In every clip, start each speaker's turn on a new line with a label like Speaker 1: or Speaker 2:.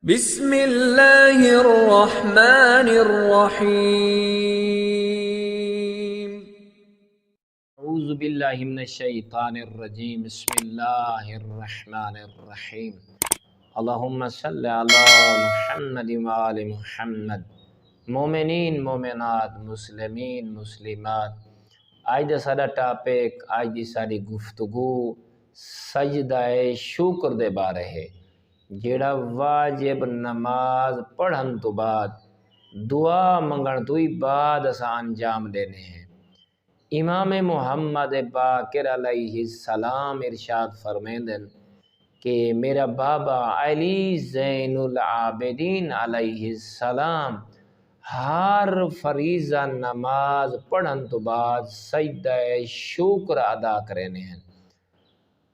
Speaker 1: بسم اللہ الرحمن الرحیم۔
Speaker 2: اعوذ باللہ من الشیطان الرجیم، بسم اللہ الرحمن الرحیم۔ اللہم صلی علی محمد وآل محمد۔ مومنین مومنات، مسلمین مسلمات، آج دا ساڈا ٹاپک، آج دی ساری گفتگو سجدہ شکر دے بارے ہے، جیڑا واجب نماز پڑھن تو بعد دعا منگن تو ہی بعد اساں انجام دینے ہیں۔ امام محمد باقر علیہ السلام ارشاد فرمیندن کہ میرا بابا علی زین العابدین علیہ السلام ہر فریضہ نماز پڑھن تو بعد سجدہ شکر ادا کرنے ہیں،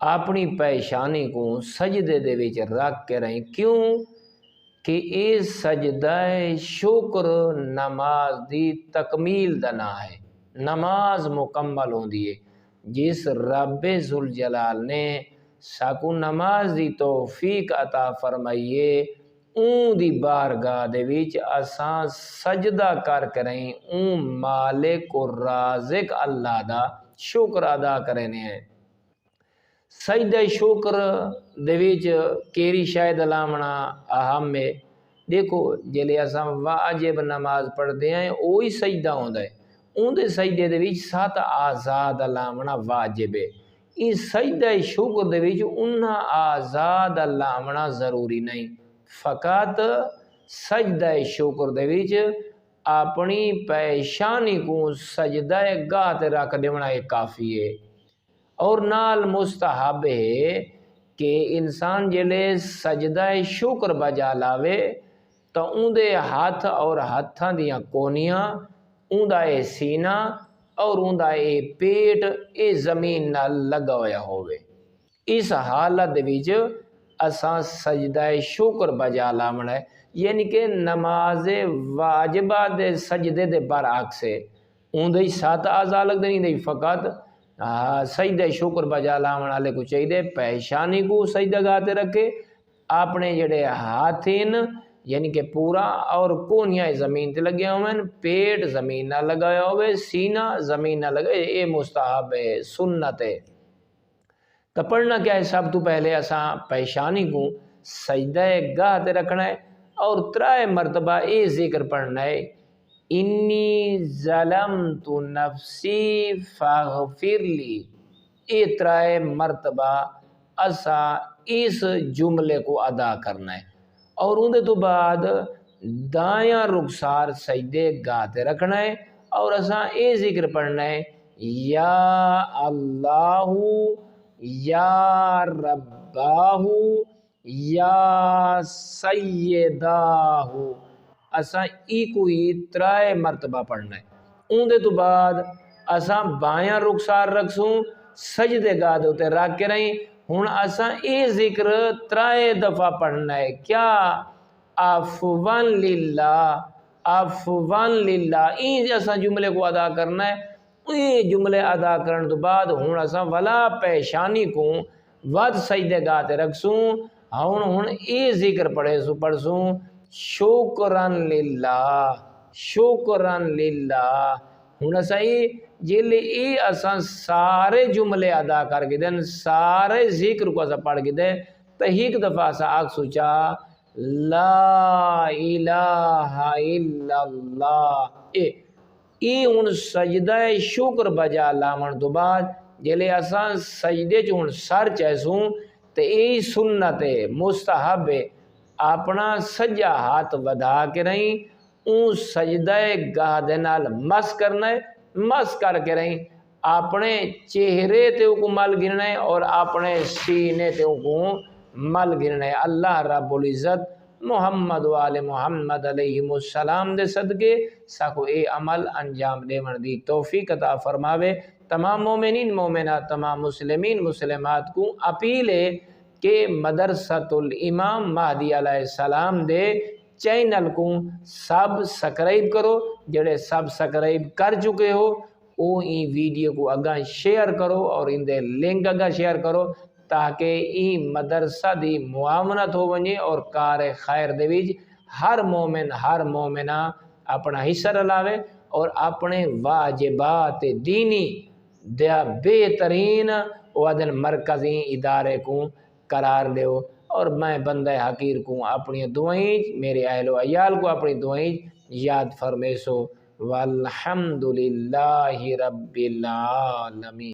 Speaker 2: اپنی پیشانی کو سجدے دے وچ رکھ کے رہیں۔ کیوں کہ اے سجدہ شکر نماز دی تکمیل دا نا ہے، نماز مکمل ہوندی ہے۔ جس رب ذوالجلال نے ساکو نماز دی توفیق عطا فرمائیے، اون دی بارگاہ دے وچ اساں سجدہ کر کے رہیں، اون مالک و رازق اللہ دا شکر ادا کرنے ہیں۔ سجدہ شکر دے وچ کیری شاید علامنا اہم ہے۔ دیکھو جلے اساں واجب نماز پڑھ دے ہیں اوہی سجدہ ہوندا ہے، اون دے سجدے دے وچ 7 آزاد علامنا واجب ہے۔ اس سجدہ شکر دے وچ انہاں آزاد علامنا ضروری نہیں، فقط سجدہ شکر دے وچ اپنی پیشانی کو سجدہ گاہ تے رکھ دیونا ایک کافی ہے۔ اور نال مستحب ہے کہ انسان جلے سجدہ شکر بجا لاوے تو اون دے ہاتھ اور ہاتھاں دیاں کونیاں، اون دا اے سینہ اور اون دا اے پیٹ اے زمین نال لگا ہویا ہوئے۔ اس حالت وچ اساں سجدہ شکر بجا لاونا ہے، یعنی کہ نماز واجبہ دے سجدے دے برعکس ہے۔ اون دے 7 اعضاء لگ دیں دے فقط سجدہ شکر بجا لاونا لے کو چاہیے پیشانی کو سجدہ گاتے رکھے، اپنے جڑے ہاتھین یعنی کہ پورا اور کونیاں زمین تے لگے ہوئے، پیٹ زمین نہ لگایا ہوئے، سینہ زمین نہ لگے، اے مستحب ہے، سنت ہے۔ تو پڑھنا کیا ہے؟ سب تو پہلے اساں پیشانی کو سجدہ گاہ تے رکھنا ہے اور 3 مرتبہ اے ذکر پڑھنا ہے، انی ظلمت نفسی فاغفر لی۔ اے 3 مرتبہ اسا اس جملے کو ادا کرنا ہے اور اندے تو بعد دایاں رخسار سجدے گاہ تے رکھنا ہے اور اسا اے ذکر پڑھنا ہے، یا اللہ یا رباہ یا سیداہ۔ اساں ای کوئی 3 مرتبہ پڑھنا ہے۔ اندے تو بعد اساں بایاں رخسار رکھسوں سجدے گاہ دے تے رکھ کے رہیں۔ ہن اساں اے ذکر 3 دفعہ پڑھنا ہے، کیا؟ عفواً للہ، عفواً للہ، این اساں جملے کو ادا کرنا ہے۔ یہ جملے ادا کرن تو بعد ہن اساں ولا پیشانی کو ود سجدے گاہ تے رکھسوں، ہن اے ذکر پڑھسوں، شکراً للہ، شکراً للہ۔ ہن اساں جیلے اے اساں سارے جملے ادا کر کے دیں، سارے ذکر کو اساں پڑھ کے دیں، تو ایک دفعہ اساں آگ سوچا لا الہ الا اللہ۔ اے ہن سجدہ شکر بجا لاون تو بعد جیلے اساں سجدے چ ہن سر چیسوں تو اے سنت ہے، مستحب ہے، اپنا سجا ہاتھ ودا کے رہیں، اون سجدہ گاہ دے نال مس کرنا ہے، مس کر کے رہیں، اپنے چہرے تے کو مل گرنا ہے اور اپنے سینے تے کو مل گرنا ہے۔ اللہ رب العزت محمد و آل محمد علیہ السلام دے صدقے ساکو اے عمل انجام دیون دی توفیق عطا فرماوے۔ تمام مومنین مومنات، تمام مسلمین مسلمات کو اپیل ہے کہ مدرسۃ الامام مہدی علیہ السلام دے چینل کو سبسکرائب کرو، جڑے سبسکرائب کر چکے ہو او این ویڈیو کو اگاں شیئر کرو اور ان دے لنک اگاں شیئر کرو تاکہ ای مدرسہ دی معاونت ہو ونجے اور کار خیر دے وچ ہر مومن ہر مومنہ اپنا حصہ رلاوے اور اپنے واجبات دینی دیا بہترین وادن مرکزی ادارے کو قرار دیو۔ اور میں بندہ حقیر کو اپنی دعائیں میرے اہل و عیال کو اپنی دعائیں یاد فرمیسو۔ والحمدللہ رب العالمین۔